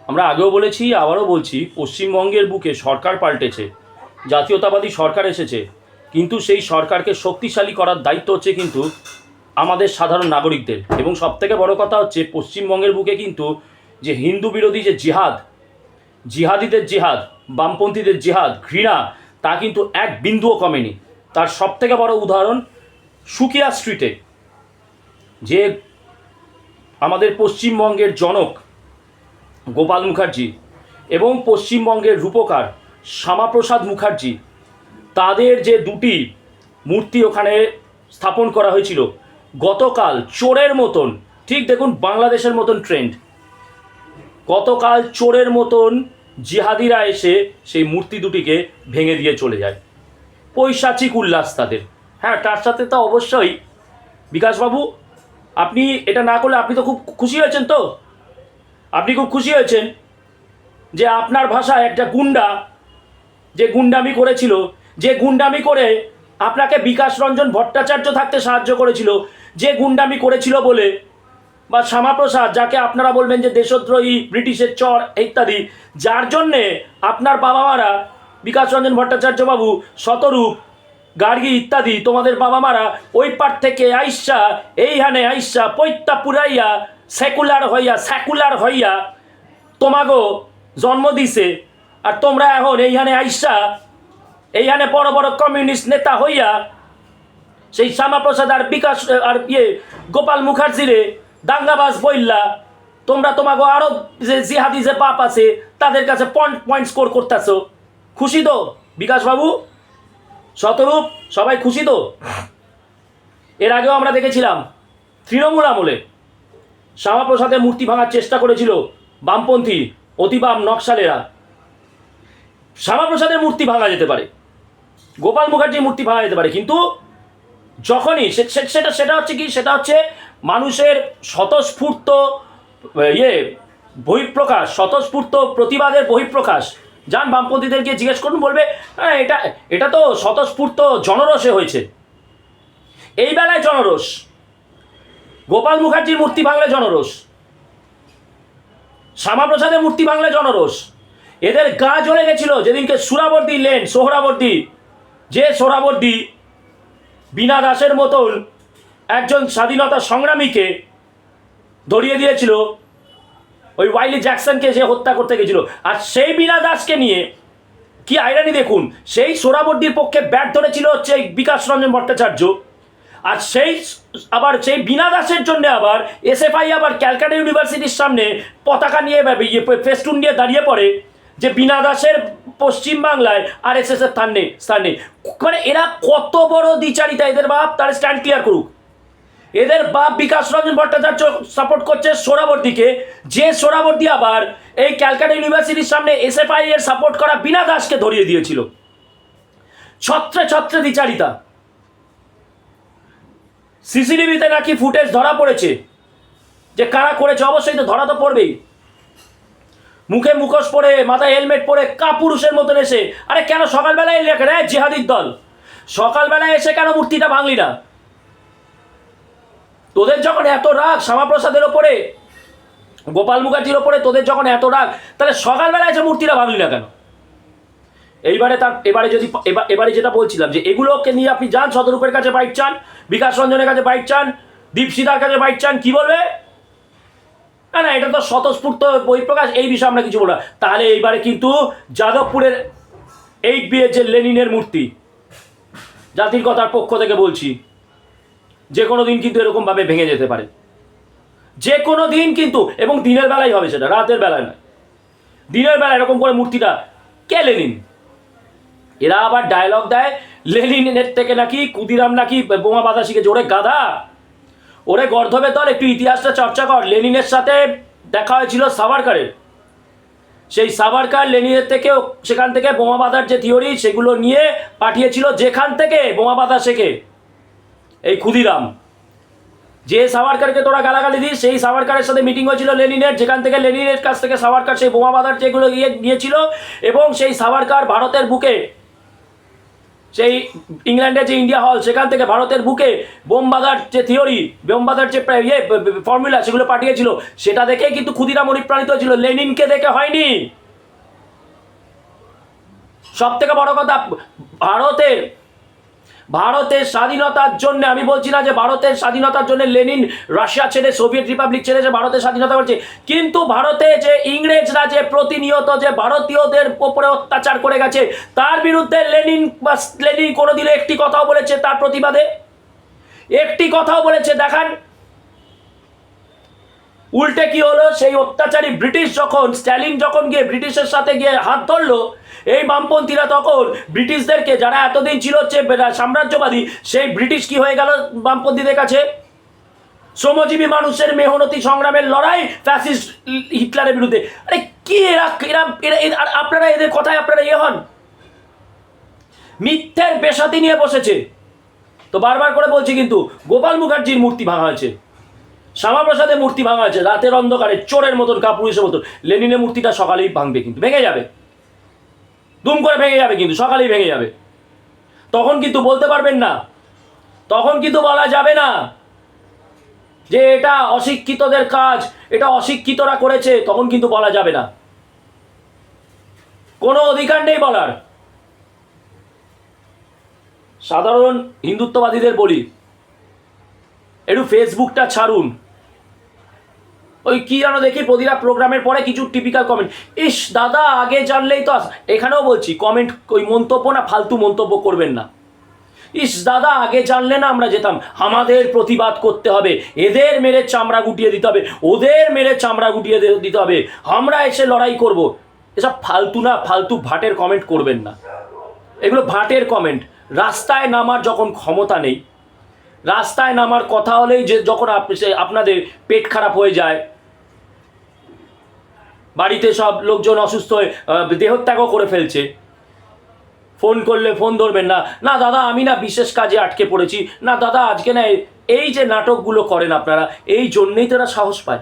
আমরা আগেও বলেছি, আবারও বলছি, পশ্চিমবঙ্গের বুকে সরকার পাল্টেছে, জাতীয়তাবাদী সরকার এসেছে, কিন্তু সেই সরকারকে শক্তিশালী করার দায়িত্ব হচ্ছে কিন্তু আমাদের সাধারণ নাগরিকদের। এবং সবথেকে বড় কথা হচ্ছে পশ্চিমবঙ্গের বুকে কিন্তু যে হিন্দু বিরোধী যে জিহাদ, জিহাদিদের জিহাদ, বামপন্থীদের জিহাদ, ঘৃণা, তা কিন্তু এক বিন্দুও কমেনি। তার সবথেকে বড় উদাহরণ সুকিয়া স্ট্রিটে যে আমাদের পশ্চিমবঙ্গের জনক গোপাল মুখার্জি এবং পশ্চিমবঙ্গের রূপকার শ্যামাপ্রসাদ মুখার্জি, তাদের যে দুটি মূর্তি ওখানে স্থাপন করা হয়েছিল গতকাল চোরের মতন, ঠিক দেখুন বাংলাদেশের মতন ট্রেন্ড, গতকাল চোরের মতন জিহাদিরা এসে সেই মূর্তি দুটিকে ভেঙে দিয়ে চলে যায়। পৈশাচিক উল্লাস তাদের। হ্যাঁ, তার সাথে তো অবশ্যই বিকাশবাবু, আপনি এটা না করলে আপনি তো খুব খুশি হয়েছেন, তো আপনি খুব খুশি হয়েছেন যে আপনার ভাষায় একটা গুন্ডা যে গুন্ডামি করেছিল, যে গুন্ডামি করে আপনাকে বিকাশ রঞ্জন ভট্টাচার্য থাকতে সাহায্য করেছিল, যে গুন্ডামি করেছিল বলে, বা শ্যামাপ্রসাদ যাকে আপনারা বলবেন যে দেশদ্রোহী, ব্রিটিশের চর ইত্যাদি, যার জন্যে আপনার বাবা মারা, বিকাশ রঞ্জন ভট্টাচার্য বাবু, শতরূপ, গার্গী ইত্যাদি তোমাদের বাবা মারা ওই পার থেকে আইসা এইখানে আইসা পৈত্যা পুরাইয়া সেকুলার হইয়া তোমাগো জন্ম দিছে। আর তোমরা এখন এইখানে আইসা এইখানে বড় বড় কমিউনিস্ট নেতা হইয়া সেই শ্যামাপ্রসাদ আর বিকাশ আর গোপাল মুখার্জিরে দাঙ্গাবাজ বইল্লা তোমরা তোমাকে আরো যে জিহাদি যে পাপ আছে তাদের কাছে পয়েন্ট স্কোর করতেছো। খুশি তো বিকাশবাবু, শতরূপ, সবাই খুশি তো? এর আগেও আমরা দেখেছিলাম তৃণমূল আমলে শ্যামাপ্রসাদের মূর্তি ভাঙার চেষ্টা করেছিল বামপন্থী অতিবাম নকশালেরা। শ্যামাপ্রসাদের মূর্তি ভাঙা যেতে পারে, গোপাল মুখার্জির মূর্তি ভাঙা যেতে পারে, কিন্তু যখনই সেটা হচ্ছে কি, সেটা হচ্ছে মানুষের স্বতঃস্ফূর্ত বহিঃপ্রকাশ, স্বতঃস্ফূর্ত প্রতিবাদের বহিঃপ্রকাশ। যান বামপন্থীদেরকে জিজ্ঞেস করুন, বলবে হ্যাঁ এটা তো স্বতঃস্ফূর্ত জনরসে হয়েছে। এই বেলায় জনরস, গোপাল মুখার্জির মূর্তি ভাঙলে জনরস, শ্যামাপ্রসাদের মূর্তি ভাঙলে জনরস। এদের গা জ্বলে গেছিল যেদিনকে সুরাবর্দী লেন, সোহরাবর্দী, যে সোহরাবর্দী বীণা দাসের মতন একজন স্বাধীনতা সংগ্রামীকে ধরিয়ে দিয়েছিল, ওই ওয়াইলি জ্যাকসনকে যে হত্যা করতে গেছিল। আর সেই বীণা দাসকে নিয়ে কি আইরানি দেখুন, সেই সোহরাবর্দীর পক্ষে ব্যাট ধরেছিল হচ্ছে বিকাশ রঞ্জন ভট্টাচার্য। আর সেই বীণা দাসের জন্য আবার এসএফআই আবার ক্যালকাটা ইউনিভার্সিটির সামনে পতাকা নিয়ে ফেস্টুন নিয়ে দাঁড়িয়ে পড়ে যে বীণা দাসের পশ্চিমবাংলায় আর এস এর স্থান নেই। মানে এরা কত বড় দ্বিচারিতা, এদের বাপ তার স্ট্যান্ড ক্লিয়ার করুক। এদের বাপ বিকাশ রঞ্জন ভট্টাচার্য সাপোর্ট করছে সোহরাবর্দীকে, যে সোহরাবর্দী আবার এই ক্যালকাটা ইউনিভার্সিটির সামনে এসএফআই এর সাপোর্ট করা বীণা দাসকে ধরিয়ে দিয়েছিল। ছত্রে ছত্রে দ্বিচারিতা। সিসিটিভিতে নাকি ফুটেজ ধরা পড়েছে, যে কারা করেছে, অবশ্যই তো ধরা তো পড়বেই। মুখে মুখোশ পরে, মাথায় হেলমেট পরে, কাপুরুষের মতন এসে, আরে কেন সকালবেলায় লেখে রে জিহাদির দল, সকালবেলায় এসে কেন মূর্তিটা ভাঙলি না? তোদের যখন এত রাগ শ্যামাপ্রসাদের ওপরে, গোপাল মুখার্জির ওপরে তোদের যখন এত রাগ, তাহলে সকালবেলায় এসে মূর্তিটা ভাঙলি না কেন? এবারে যেটা বলছিলাম, যে এগুলোকে নিয়ে আপনি যান, শতরূপের কাছে বাইট চান, বিকাশ রঞ্জনের কাছে বাইট চান, দীপশিদার কাছে বাইট চান, কি বলবে? না এটা তো স্বতঃস্ফূর্ত বহিঃপ্রকাশ, এই বিষয়ে আমরা কিছু বলবো না। তাহলে এইবারে কিন্তু যাদবপুরের 8B যে লেনিনের মূর্তি, জাতির কথার পক্ষ থেকে বলছি, যে কোনো দিন কিন্তু এরকমভাবে ভেঙে যেতে পারে, যে কোনো দিন কিন্তু, এবং দিনের বেলায় হবে, সেটা রাতের বেলায় নয়, দিনের বেলা এরকম করে মূর্তিটা। কে লেনিন? এরা আবার ডায়লগ দেয় লেনিনের থেকে নাকি ক্ষুদিরাম নাকি বোমা বাঁধা শিখেছে। ওরে গাধা, ওরে গর্ধবের দল, একটু ইতিহাসটা চর্চা কর। লেনিনের সাথে দেখা হয়েছিল সাভারকারের, সেই সাভারকার লেনিনের থেকে সেখান থেকে বোমা বাঁধার যে থিওরি সেগুলো নিয়ে পাঠিয়েছিল, যেখান থেকে বোমা বাঁধা শেখে এই ক্ষুদিরাম। যে সাভারকারকে তোরা গালাগালি দিস, সেই সাভারকারের সাথে মিটিং হয়েছিল লেনিনের, যেখান থেকে লেনিনের কাছ থেকে সাভারকার সেই বোমা বাঁধার যেগুলো নিয়েছিল। এবং সেই সাভারকার ভারতের বুকে সেই ইংল্যান্ডের যে ইন্ডিয়া হল সেখান থেকে ভারতের বুকে বোম বাঁধার যে থিওরি, বোম বাঁধার যে ফর্মুলা সেগুলো পাঠিয়েছিল, সেটা দেখেই কিন্তু ক্ষুদিরাম অনুপ্রাণিত হয়েছিল, লেনিনকে দেখে হয়নি। সব থেকে বড় কথা, ভারতের স্বাধীনতার জন্য, আমি বলছি না যে ভারতের স্বাধীনতার জন্য লেনিন রাশিয়া ছেড়ে, সোভিয়েত রিপাবলিক ছেড়ে যে ভারতের স্বাধীনতা করছে, কিন্তু ভারতে যে ইংরেজরা যে প্রতিনিয়ত যে ভারতীয়দের উপরে অত্যাচার করে গেছে, তার বিরুদ্ধে লেনিন কোনোদিনও একটি কথাও বলেছে? তার প্রতিবাদে একটি কথাও বলেছে দেখান? উল্টে কি হলো, সেই অত্যাচারী ব্রিটিশ যখন, স্ট্যালিন যখন গিয়ে ব্রিটিশের সাথে গিয়ে হাত ধরলো, এই বামপন্থীরা তখন ব্রিটিশদেরকে, যারা এতদিন ছিল হচ্ছে সাম্রাজ্যবাদী, সেই ব্রিটিশ কি হয়ে গেল বামপন্থীদের কাছে? শ্রমজীবী মানুষের মেহনতি সংগ্রামের লড়াই ফ্যাসিস্ট হিটলারের বিরুদ্ধে। আরে কি এরা আপনারা এদের কথায় আপনারা হন? মিথ্যের বেসাতি নিয়ে বসেছে। তো বারবার করে বলছি, কিন্তু গোপাল মুখার্জির মূর্তি ভাঙা হয়েছে, শ্যামাপ্রসাদের মূর্তি ভাঙা হয়েছে, রাতের অন্ধকারে চোরের মতন, কাপুরুষের মতন। লেনিনের মূর্তিটা সকালেই ভাঙবে, কিন্তু ভেঙে যাবে, দুম করে ভেঙে যাবে, কিন্তু সকালেই ভেঙে যাবে। তখন কিন্তু বলতে পারবেন না, তখন কিন্তু বলা যাবে না যে এটা অশিক্ষিতদের কাজ, এটা অশিক্ষিতরা করেছে, তখন কিন্তু বলা যাবে না, কোনো অধিকার নেই বলার। সাধারণ হিন্দুত্ববাদীদের বলি, একটু ফেসবুকটা ছাড়ুন। ওই কি জানো দেখি, প্রতিটা প্রোগ্রামের পরে কিছু টিপিক্যাল কমেন্ট, ইস দাদা আগে জানলেই তো। এখানেও বলছি, কমেন্ট ওই মন্তব্য না, ফালতু মন্তব্য করবেন না। ইস দাদা আগে জানলে না আমরা যেতাম। আমাদের প্রতিবাদ করতে হবে, এদের মেরে চামড়া গুটিয়ে দিতে হবে, ওদের মেরে চামড়া গুটিয়ে দিতে হবে, আমরা এসে লড়াই করব। এসব ফালতু না, ফালতু ভাটের কমেন্ট করবেন না, এগুলো ভাটের কমেন্ট। রাস্তায় নামার যখন ক্ষমতা নেই, রাস্তায় নামার কথা হলেই যে যখন আপনাদের পেট খারাপ হয়ে যায়, বাড়িতে সব লোকজন অসুস্থ হয়ে দেহত্যাগও করে ফেলছে, ফোন করলে ফোন ধরবেন না, না দাদা আমি না বিশেষ কাজে আটকে পড়েছি, না দাদা আজকে না, এই যে নাটকগুলো করেন আপনারা, এই জন্যেই তারা সাহস পায়।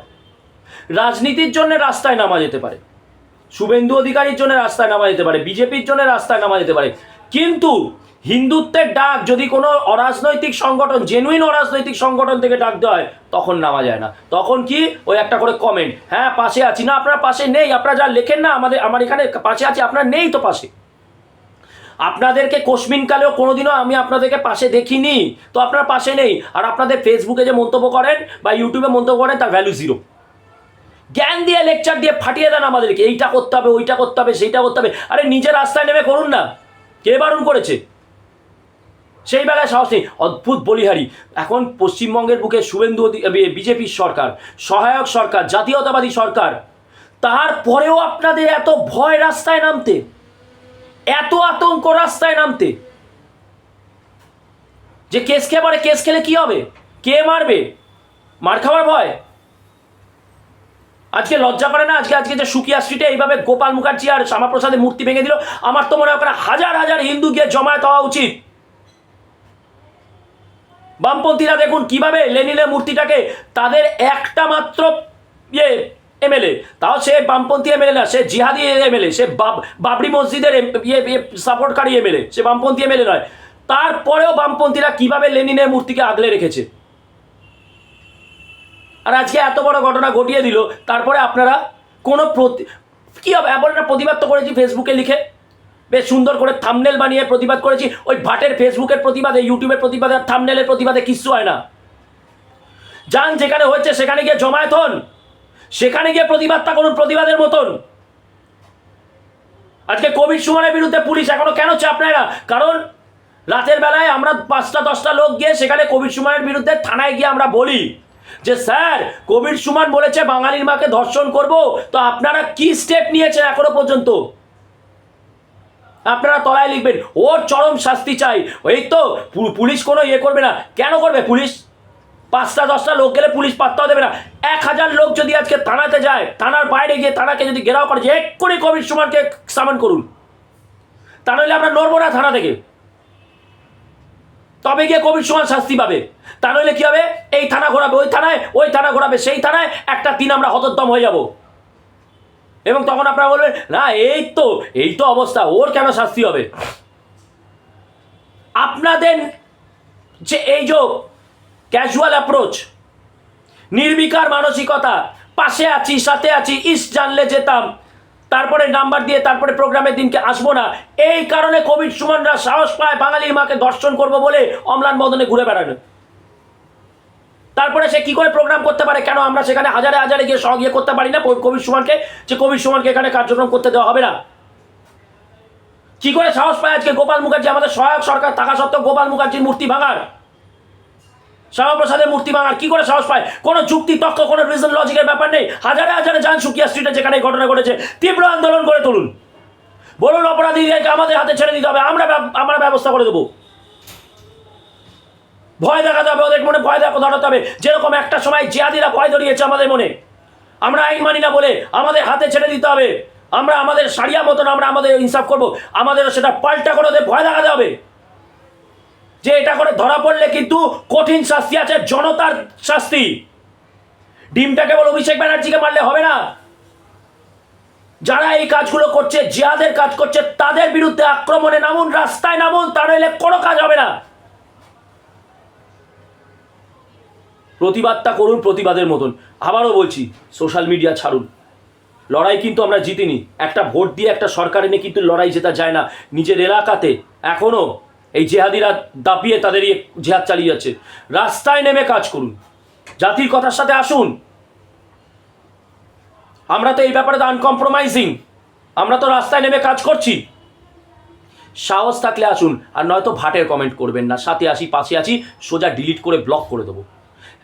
রাজনীতির জন্য রাস্তায় নামা যেতে পারে, শুভেন্দু অধিকারীর জন্য রাস্তায় নামা যেতে পারে, বিজেপির জন্য রাস্তায় নামা যেতে পারে, কিন্তু হিন্দুত্বের ডাক যদি কোনো অরাজনৈতিক সংগঠন, জেনুইন অরাজনৈতিক সংগঠন থেকে ডাক দেওয়া হয়, তখন নামা যায় না। তখন কি ওই একটা করে কমেন্ট, হ্যাঁ পাশে আছি, না আপনার পাশে নেই, আপনারা যা লেখেন না আমার এখানে পাশে আছি, আপনার নেই তো পাশে। আপনাদেরকে কোশ্মিনকালেও কোনোদিনও আমি আপনাদেরকে পাশে দেখিনি, তো আপনার পাশে নেই। আর আপনাদের ফেসবুকে যে মন্তব্য করেন বা ইউটিউবে মন্তব্য করেন, তার ভ্যালু জিরো। জ্ঞান দিয়ে লেকচার দিয়ে ফাটিয়ে দেন আমাদেরকে, এইটা করতে হবে, ওইটা করতে হবে, সেইটা করতে হবে। আরে নিজের রাস্তায় নেমে করুন না, কে বারণ করেছে? সেই বেলায় সাহস নেই। অদ্ভুত বলিহারি। এখন পশ্চিমবঙ্গের বুকে শুভেন্দু বিজেপির সরকার, সহায়ক সরকার, জাতীয়তাবাদী সরকার, তারপরেও আপনাদের এত ভয় রাস্তায় নামতে, এত আতঙ্ক রাস্তায় নামতে, যে কেস খেয়ে পরে, কেস খেলে কি হবে, কে মারবে, মার খাওয়ার ভয়। আজকে লজ্জা করে না? আজকে যে সুকিয়া স্ট্রিটে এইভাবে গোপাল মুখার্জি আর শ্যামাপ্রসাদের মূর্তি ভেঙে দিল, আমার তো মনে হয় ওখানে হাজার হাজার হিন্দু গিয়ে জমায়েত হওয়া উচিত। বামপন্থীরা দেখুন কিভাবে লেনিনের মূর্তিটাকে, তাদের একটা মাত্র এমএলএ, তাও সে বামপন্থী এমএলএ না, সে জিহাদি এমএলএ, সে বাবরি মসজিদের সাপোর্টকারী এমএলএ, সে বামপন্থী এমএলএ নয়, তারপরেও বামপন্থীরা কিভাবে লেনিনের মূর্তিকে আগলে রেখেছে। আর আজকে এত বড় ঘটনা ঘটিয়ে দিল, তারপরে আপনারা কোনো কী হবে, এমন একটা প্রতিবাদ তো করেছি ফেসবুকে লিখে, বেশ সুন্দর করে থাম্বনেল বানিয়ে প্রতিবাদ করেছি। ওই ভাটের ফেসবুকের প্রতিবাদে, ইউটিউবের প্রতিবাদে, থাম্বনেলের প্রতিবাদে কিচ্ছু হয় না। যান যেখানে হচ্ছে সেখানে গিয়ে জমায়েত হন, সেখানে গিয়ে প্রতিবাদটা করুন প্রতিবাদের মতন। আজকে কোভিড সুমনের বিরুদ্ধে পুলিশ এখনো কেন চাপ নেয় না? কারণ রাতের বেলায় আমরা 5-10টা লোক গিয়ে সেখানে কোভিড সুমনের বিরুদ্ধে থানায় গিয়ে আমরা বলি যে স্যার কোভিড সুমন বলেছে বাঙালির মাকে ধর্ষণ করব, তো আপনারা কি স্টেপ নিয়েছেন এখনো পর্যন্ত? আপনারা তলায় লিখবেন ওর চরম শাস্তি চাই। এই তো পুলিশ কোনো করবে না, কেন করবে পুলিশ? 5-10টা লোক গেলে পুলিশ পাত্তাও দেবে না। 1000 লোক যদি আজকে থানাতে যায়, থানার বাইরে গিয়ে থানাকে যদি ঘেরাও করে যে এক্ষুনি কোভিড সুমনকে সামন করুন, তা নইলে আমরা নড়বো না থানা থেকে, তবে গিয়ে কোভিড সুমন শাস্তি পাবে। তা নইলে কি হবে, এই থানা ঘোরাবে ওই থানায়, ওই থানা ঘোরাবে সেই থানায়, একটা দিন আমরা হতোদ্যম হয়ে যাব। এবং তখন আপনারা বলবেন না এই তো অবস্থা, ওর কেন শাস্তি হবে? আপনাদের যে এই যে ক্যাজুয়াল অ্যাপ্রোচ, নির্বিকার মানসিকতা, পাশে আছি সাথে আছি, জানলে যেতাম, তারপরে নাম্বার দিয়ে তারপরে প্রোগ্রামের দিনকে আসবো না, এই কারণে কবির সুমনরা সাহস পায় বাঙালির মাকে দর্শন করব বলে অম্লান মদনে ঘুরে বেড়ানো। তারপরে সে কি করে প্রোগ্রাম করতে পারে? কেন আমরা সেখানে হাজারে হাজারে গিয়ে ইয়ে করতে পারি না কবির সুমনকে, যে কবির সুমনকে এখানে কার্যক্রম করতে দেওয়া হবে না? কি করে সাহস পায় আজকে গোপাল মুখার্জি, আমাদের সহায়ক সরকার থাকা সত্ত্বেও গোপাল মুখার্জির মূর্তি ভাঙার, শ্যামাপ্রসাদের মূর্তি ভাঙার কি করে সাহস পায়? কোনো যুক্তি তর্ক, কোনো রিজন লজিকের ব্যাপার নেই। হাজারে হাজারে যান সুকিয়া স্ট্রিটে যেখানে এই ঘটনা ঘটেছে, তীব্র আন্দোলন করে তুলুন, বলুন অপরাধীদেরকে আমাদের হাতে ছেড়ে দিতে হবে, আমরা ব্যবস্থা করে দেবো। ভয় দেখাতে হবে, ওদের মনে ভয় ধরাতে হবে, যেরকম একটা সময় জিহাদিরা ভয় ধরিয়েছে আমাদের মনে। আমরা আইন মানি না বলে আমাদের হাতে ছেড়ে দিতে হবে, আমরা আমাদের সারিয়া মতন আমরা আমাদের ইনসাফ করবো, আমাদেরও সেটা পাল্টা করে ওদের ভয় দেখাতে হবে যে এটা করে ধরা পড়লে কিন্তু কঠিন শাস্তি আছে, জনতার শাস্তি। ডিমটা কেবল অভিষেক ব্যানার্জিকে মারলে হবে না, যারা এই কাজগুলো করছে, জিহাদের কাজ করছে, তাদের বিরুদ্ধে আক্রমণে নামুন, রাস্তায় নামুন, তা নইলে কোনো কাজ হবে না। প্রতিবাদটা করুন প্রতিবাদের মতন। আবারও বলছি, সোশ্যাল মিডিয়া ছাড়ুন। লড়াই কিন্তু আমরা জিতিনি, একটা ভোট দিয়ে একটা সরকার এনে কিন্তু লড়াই জেতা যায় না। নিজের এলাকাতে এখনও এই জেহাদিরা দাপিয়ে তাদের জেহাদ চালিয়ে যাচ্ছে। রাস্তায় নেমে কাজ করুন, জাতির কথার সাথে আসুন। আমরা তো এই ব্যাপারে তো আনকম্প্রোমাইজিং, আমরা তো রাস্তায় নেমে কাজ করছি। সাহস থাকলে আসুন, আর নয়তো ভাটের কমেন্ট করবেন না, সাথে আসি পাশে আছি সোজা ডিলিট করে ব্লক করে দেবো।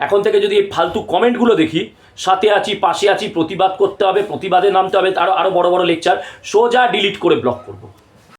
এখন থেকে যদি এই ফালতু কমেন্টগুলো দেখি, সাথে আছি পাশে আছি, প্রতিবাদ করতে হবে, প্রতিবাদে নামতে হবে, আরও বড় বড় লেকচার, সোজা ডিলিট করে ব্লক করবো।